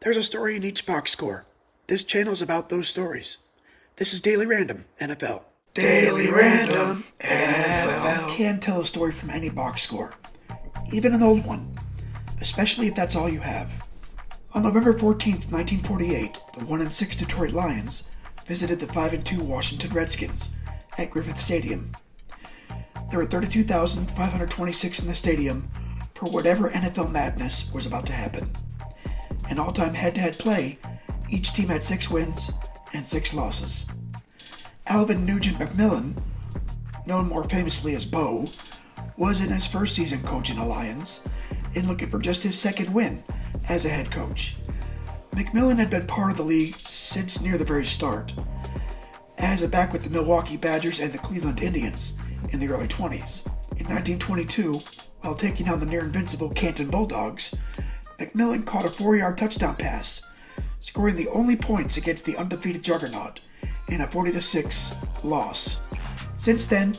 There's a story in each box score. This channel is about those stories. This is Daily Random NFL. Daily Random NFL. Can tell a story from any box score, even an old one, especially if that's all you have. On November 14th, 1948, the 1-6 Detroit Lions visited the 5-2 Washington Redskins at Griffith Stadium. There were 32,526 in the stadium for whatever NFL madness was about to happen. In all-time head-to-head play, each team had 6 wins and 6 losses. Alvin Nugent McMillan, known more famously as Bo, was in his first season coaching the Lions and looking for just his second win as a head coach. McMillan had been part of the league since near the very start, as a back with the Milwaukee Badgers and the Cleveland Indians in the early 20s. In 1922, while taking on the near-invincible Canton Bulldogs, McMillan caught a 4-yard touchdown pass, scoring the only points against the undefeated juggernaut in a 40-6 loss. Since then,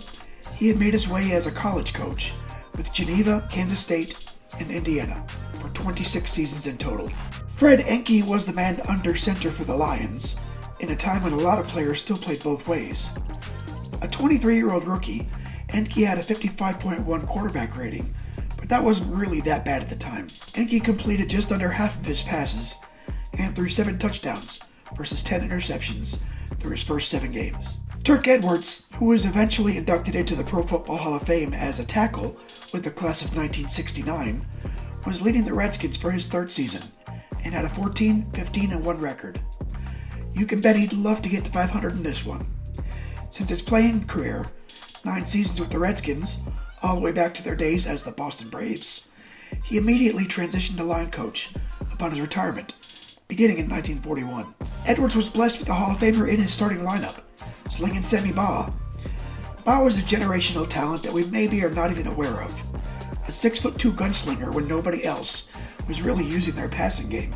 he had made his way as a college coach with Geneva, Kansas State, and Indiana for 26 seasons in total. Fred Enke was the man under center for the Lions in a time when a lot of players still played both ways. A 23-year-old rookie, Enke had a 55.1 quarterback rating, but that wasn't really that bad at the time. Enke completed just under half of his passes and threw 7 touchdowns versus 10 interceptions through his first 7 games. Turk Edwards, who was eventually inducted into the Pro Football Hall of Fame as a tackle with the class of 1969, was leading the Redskins for his 3rd season and had a 14-15-1 record. You can bet he'd love to get to 500 in this one. Since his playing career, 9 seasons with the Redskins, all the way back to their days as the Boston Braves, he immediately transitioned to line coach upon his retirement, beginning in 1941. Edwards was blessed with a Hall of Famer in his starting lineup, slinging Sammy Baugh. Baugh was a generational talent that we maybe are not even aware of. A 6'2" gunslinger when nobody else was really using their passing game.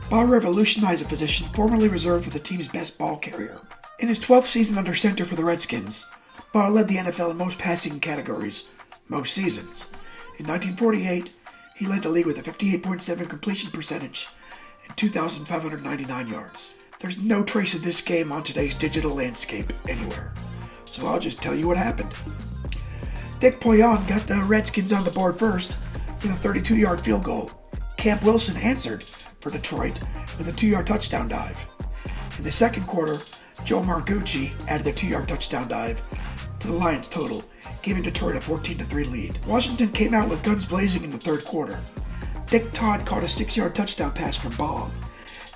Baugh revolutionized a position formerly reserved for the team's best ball carrier. In his 12th season under center for the Redskins, Baugh led the NFL in most passing categories, most seasons. In 1948, he led the league with a 58.7 completion percentage and 2,599 yards. There's no trace of this game on today's digital landscape anywhere, so I'll just tell you what happened. Dick Poyon got the Redskins on the board first with a 32-yard field goal. Camp Wilson answered for Detroit with a 2-yard touchdown dive. In the second quarter, Joe Margucci added a 2-yard touchdown dive to the Lions' total, giving Detroit a 14-3 lead. Washington came out with guns blazing in the third quarter. Dick Todd caught a 6-yard touchdown pass from Baugh.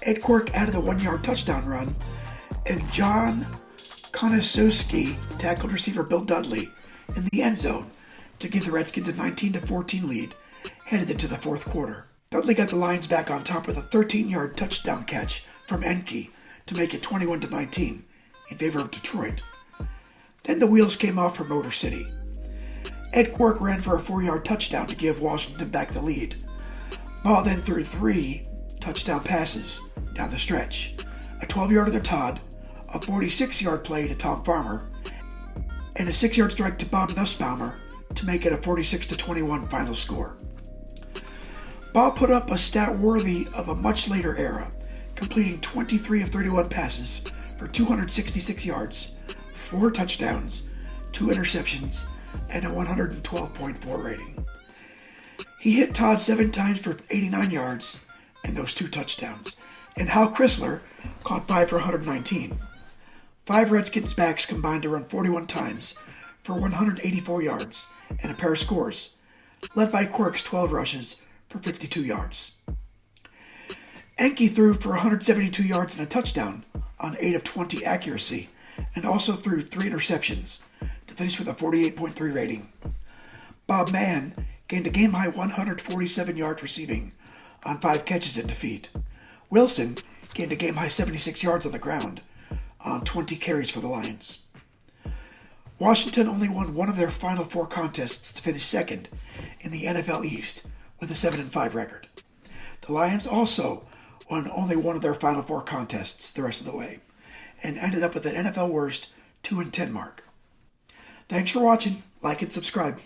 Ed Quirk added a 1-yard touchdown run, and John Konosowski tackled receiver Bill Dudley in the end zone to give the Redskins a 19-14 lead headed into the fourth quarter. Dudley got the Lions back on top with a 13-yard touchdown catch from Enke to make it 21-19 in favor of Detroit. Then the wheels came off for Motor City. Ed Quirk ran for a 4-yard touchdown to give Washington back the lead. Baugh then threw 3 touchdown passes down the stretch. A 12-yarder to Todd, a 46-yard play to Tom Farmer, and a 6-yard strike to Bob Nussbaumer to make it a 46-21 final score. Baugh put up a stat worthy of a much later era, completing 23 of 31 passes for 266 yards, 4 touchdowns, 2 interceptions, and a 112.4 rating. He hit Todd 7 times for 89 yards and those 2 touchdowns, and Hal Chrysler caught 5 for 119. 5 Redskins backs combined to run 41 times for 184 yards and a pair of scores, led by Quirk's 12 rushes for 52 yards. Enke threw for 172 yards and a touchdown on 8 of 20 accuracy, and also threw 3 interceptions to finish with a 48.3 rating. Bob Mann gained a game-high 147 yards receiving on 5 catches in defeat. Wilson gained a game-high 76 yards on the ground on 20 carries for the Lions. Washington only won one of their final 4 contests to finish second in the NFL East with a 7-5 record. The Lions also won only one of their final 4 contests the rest of the way, and ended up with an NFL worst 2-10 mark. Thanks for watching. Like and subscribe.